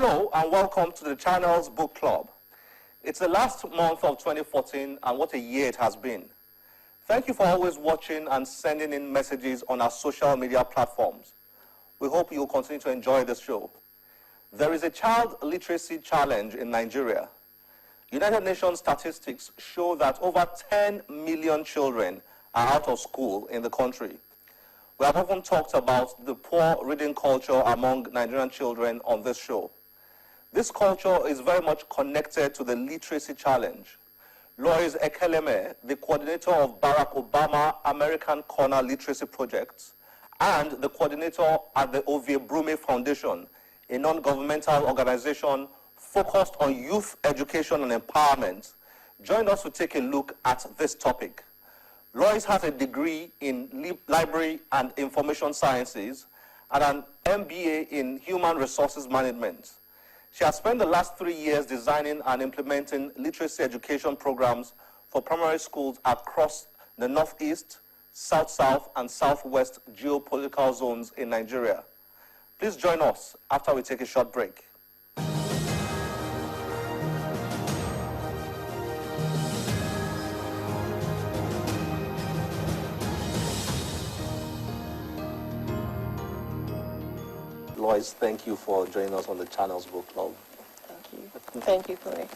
Hello and welcome to the channel's book club. It's the last month of 2014 and what a year it has been. Thank you for always watching and sending in messages on our social media platforms. We hope you will continue to enjoy this show. There is a child literacy challenge in Nigeria. United Nations statistics show that over 10 million children are out of school in the country. We have often talked about the poor reading culture among Nigerian children on this show. This culture is very much connected to the literacy challenge. Lois Ekeleme, the coordinator of Barack Obama American Corner Literacy Project, and the coordinator at the Ovie Brume Foundation, a non-governmental organization focused on youth education and empowerment, joined us to take a look at this topic. Lois has a degree in library and information sciences and an MBA in human resources management. She has spent the last 3 years designing and implementing literacy education programs for primary schools across the Northeast, South-South, and Southwest geopolitical zones in Nigeria. Please join us after we take a short break. Lois, thank you for joining us on the channel's book club. Thank you. Thank you for it.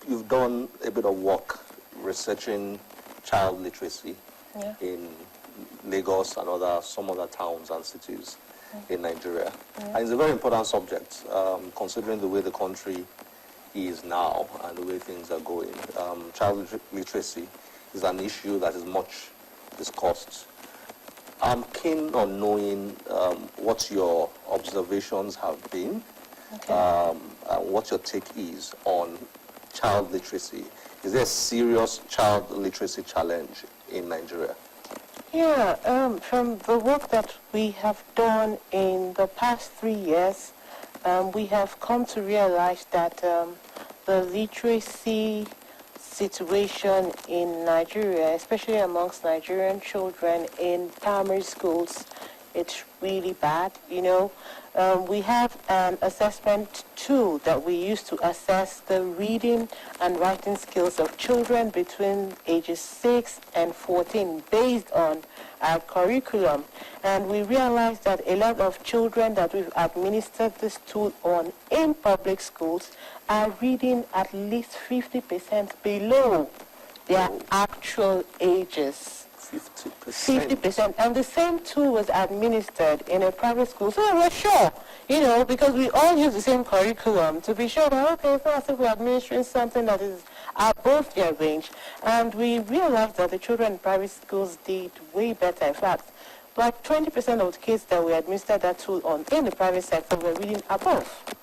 You've done a bit of work researching child literacy in Lagos and some other towns and cities in Nigeria. And it's a very important subject, considering the way the country is now and the way things are going. Child literacy is an issue that is much discussed. I'm keen on knowing what your observations have been, and what your take is on child literacy. Is there a serious child literacy challenge in Nigeria? Yeah, from the work that we have done in the past 3 years, we have come to realize that the literacy situation in Nigeria, especially amongst Nigerian children in primary schools, it's really bad. We have an assessment tool that we use to assess the reading and writing skills of children between ages 6 and 14 based on our curriculum. And we realized that a lot of children that we've administered this tool on in public schools are reading at least 50% below their actual ages. 50%. And the same tool was administered in a private school. So we're sure, because we all use the same curriculum, to be sure that, okay, it's not as if we're administering something that is above their range. And we realized that the children in private schools did way better. In fact, like 20% of the kids that we administered that tool on in the private sector were reading above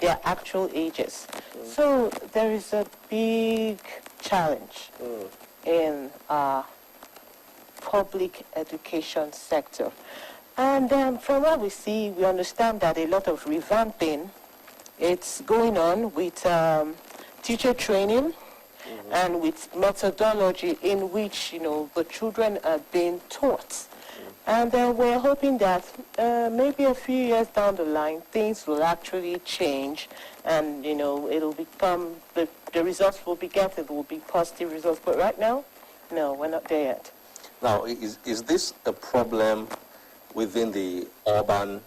their actual ages. So there is a big challenge in our public education sector. And from what we see, we understand that a lot of revamping, it's going on with teacher training and with methodology in which, the children are being taught. And we're hoping that maybe a few years down the line, things will actually change and, it'll become, the results will be positive results. But right now, no, we're not there yet. Now, is this a problem within the urban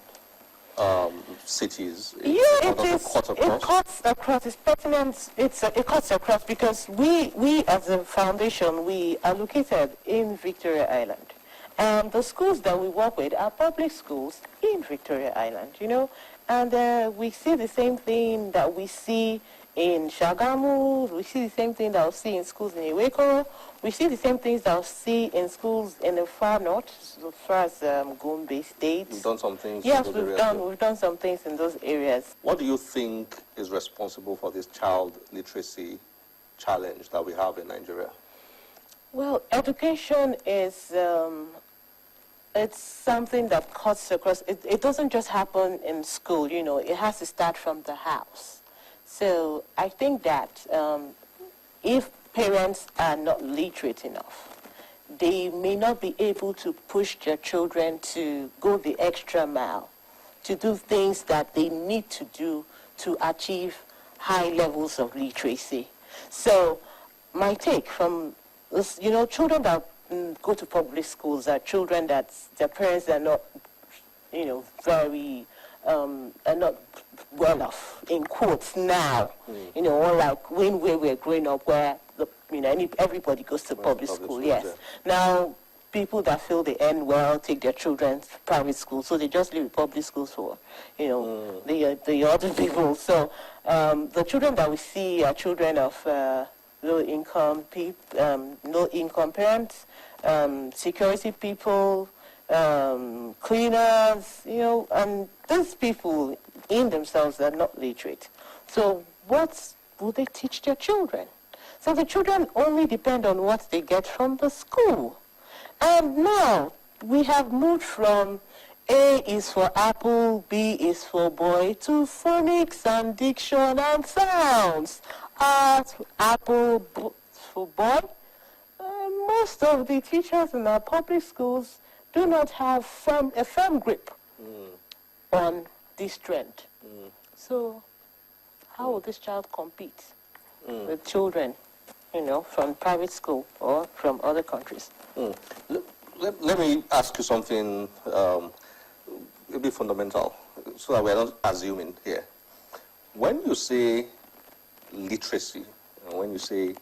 cities? Yeah, it is. It cuts across. It's pertinent. It cuts across because we as a foundation, we are located in Victoria Island. And the schools that we work with are public schools in Victoria Island, And we see the same thing that we see in Shagamu, we see the same thing that we see in schools in Iweko, we see the same things that we see in schools in the far north, as far as Gombe State. We've done some things. Yes, we've done some things in those areas. What do you think is responsible for this child literacy challenge that we have in Nigeria? Well, education is it's something that cuts across. It doesn't just happen in school, it has to start from the house. So I think that if parents are not literate enough, they may not be able to push their children to go the extra mile to do things that they need to do to achieve high levels of literacy. So my take from this, children that go to public schools are children that their parents are not, very, are not well off, in quotes, now. Or like when we were growing up where, everybody goes to public school, yes. Yeah. Now, people that feel they earn well take their children to private schools, so they just leave public schools for, the other people. So the children that we see are children of low-income parents, security people, cleaners, and those people in themselves are not literate. So what will they teach their children? So the children only depend on what they get from the school. And now we have moved from A is for apple, B is for boy, to phonics and diction and sounds. Apple for boy. Most of the teachers in our public schools do not have a firm grip on this trend. So how will this child compete with children, from private school or from other countries? Let me ask you something a bit fundamental, so that we're not assuming here. When you say literacy, and when you say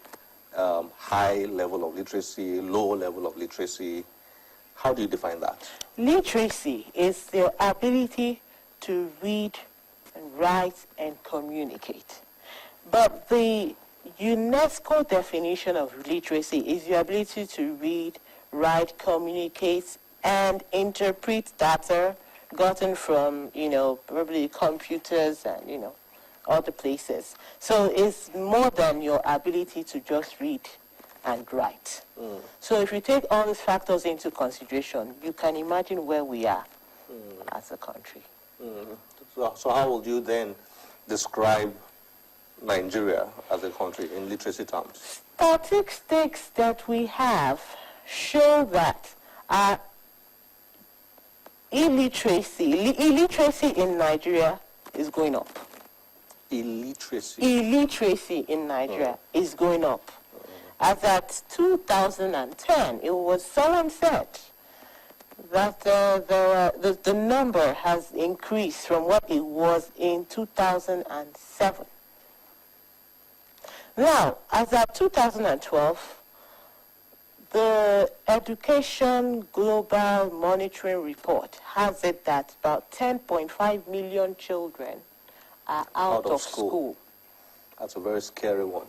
high level of literacy, low level of literacy, how do you define that? Literacy is the ability to read and write and communicate. But the UNESCO definition of literacy is the ability to read, write, communicate, and interpret data gotten from, probably computers and, other places. So it's more than your ability to just read and write. So if you take all these factors into consideration, you can imagine where we are as a country. So how would you then describe Nigeria as a country in literacy terms? Statistics that we have show that illiteracy in Nigeria is going up. Illiteracy in Nigeria is going up. As at 2010, it was solemn said that the number has increased from what it was in 2007. Now, as at 2012, the Education Global Monitoring Report has it that about 10.5 million children are out of school. That's a very scary one.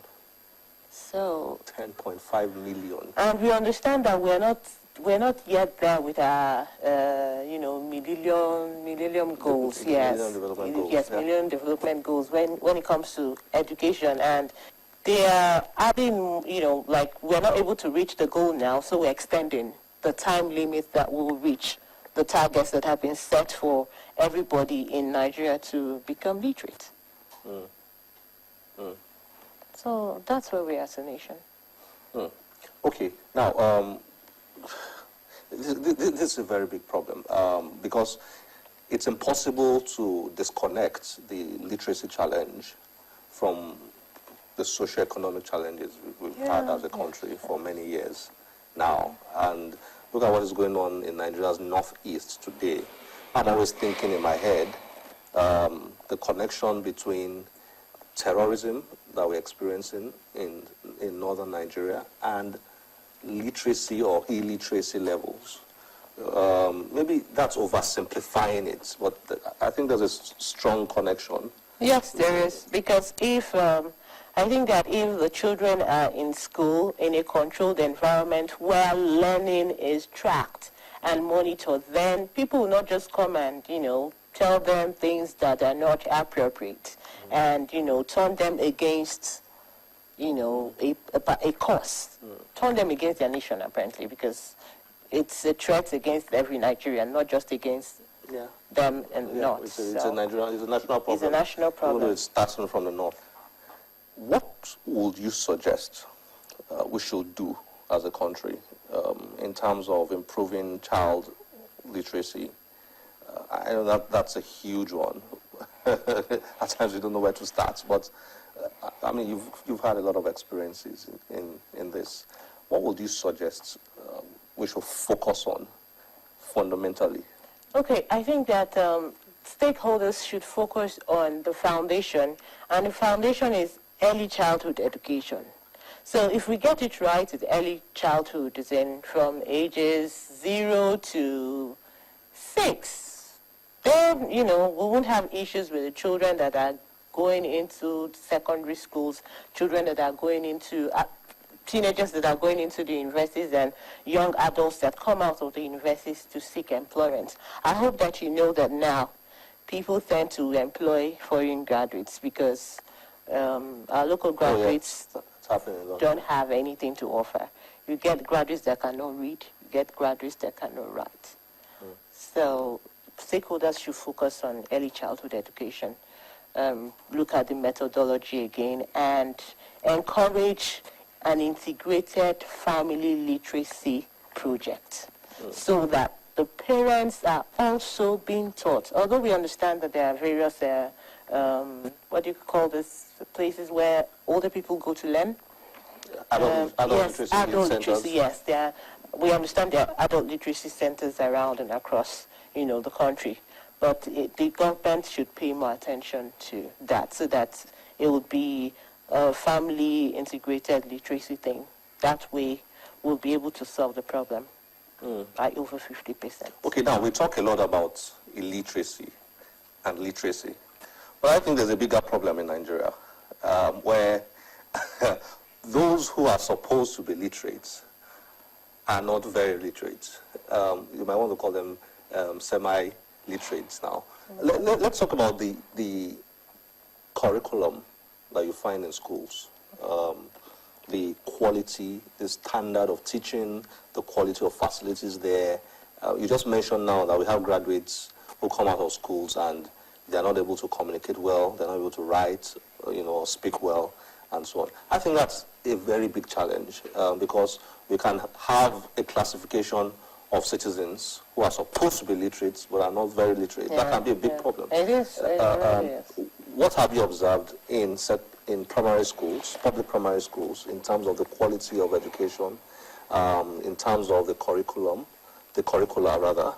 So 10.5 million. And we understand that we're not yet there with our millennium goals. Millennium development goals. Yes, millennium development goals when it comes to education, and they are adding, like we're not able to reach the goal now, so we're extending the time limit that we will reach the targets that have been set for everybody in Nigeria to become literate. So that's where we are as a nation. Okay, now, this is a very big problem because it's impossible to disconnect the literacy challenge from the socio-economic challenges we've had as a country for many years now. And look at what is going on in Nigeria's northeast today. I'm always thinking in my head the connection between terrorism that we're experiencing in northern Nigeria and literacy or illiteracy levels. Maybe that's oversimplifying it, but I think there's a strong connection. Yes, there is, because I think that if the children are in school in a controlled environment where learning is tracked and monitored, then people will not just come and, tell them things that are not appropriate and, turn them against, a cause. Turn them against their nation, apparently, because it's a threat against every Nigerian, not just against them and not. It's a national problem. It's a national problem. Even though it's starting from the north. What would you suggest we should do as a country in terms of improving child literacy I know that's a huge one. At times we don't know where to start, but I mean, you've had a lot of experiences in this. What would you suggest we should focus on fundamentally? Okay, I think that stakeholders should focus on the foundation, and the foundation is early childhood education. So if we get it right with early childhood, as in from ages 0 to 6, then, we won't have issues with the children that are going into secondary schools, children that are going into, teenagers that are going into the universities, and young adults that come out of the universities to seek employment. I hope that you know that now people tend to employ foreign graduates because our local graduates don't have anything to offer. You get graduates that cannot read, you get graduates that cannot write. So stakeholders should focus on early childhood education, look at the methodology again, and encourage an integrated family literacy project so that the parents are also being taught. Although we understand that there are various, what do you call this, places where older people go to learn? Adult literacy, yes. We understand there are adult literacy centers around and across, the country. But the government should pay more attention to that so that it would be a family integrated literacy thing. That way, we'll be able to solve the problem by over 50%. Okay, now we talk a lot about illiteracy and literacy, but I think there's a bigger problem in Nigeria where those who are supposed to be literate are not very literate. You might want to call them semi-literates now. Let's talk about the curriculum that you find in schools, the quality, the standard of teaching, the quality of facilities there. You just mentioned now that we have graduates who come out of schools and they're not able to communicate well, they're not able to write, or speak well, and so on. I think that's a very big challenge because we can have a classification of citizens who are supposed to be literate but are not very literate. That can be a big problem. It is. It really is. What have you observed in primary schools, public primary schools, in terms of the quality of education, in terms of the curricula rather?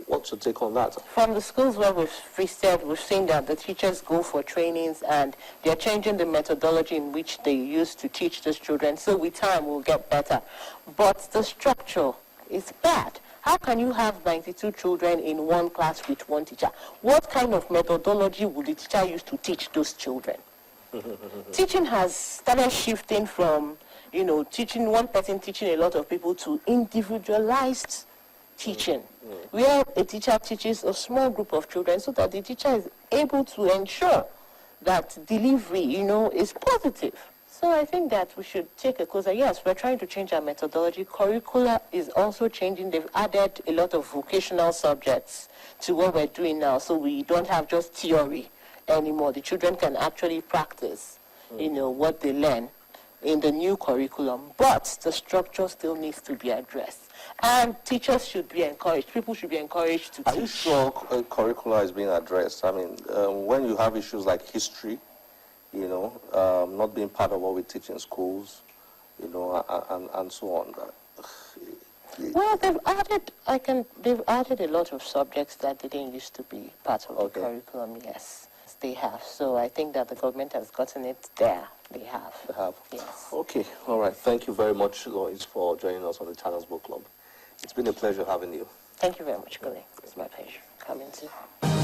What's your take on that? From the schools where we've seen that the teachers go for trainings and they're changing the methodology in which they use to teach those children. So with time, we'll get better. But the structure is bad. How can you have 92 children in one class with one teacher? What kind of methodology would the teacher use to teach those children? Teaching has started shifting from, teaching one person teaching a lot of people to individualized teaching, where a teacher teaches a small group of children so that the teacher is able to ensure that delivery, is positive. So I think that we should take a closer, yes, we're trying to change our methodology. Curricula is also changing. They've added a lot of vocational subjects to what we're doing now, so we don't have just theory anymore. The children can actually practice, what they learn in the new curriculum, but the structure still needs to be addressed. And teachers should be encouraged. People should be encouraged to teach. Are you sure curricula is being addressed? I mean, when you have issues like history, not being part of what we teach in schools, and so on. Well, they've added a lot of subjects that didn't used to be part of the curriculum, yes. They have. So I think that the government has gotten it there. They have. They have. Yes. Okay. All right. Thank you very much, Lois, for joining us on the Channels Book Club. It's been a pleasure having you. Thank you very much, Kule. It's my pleasure coming to.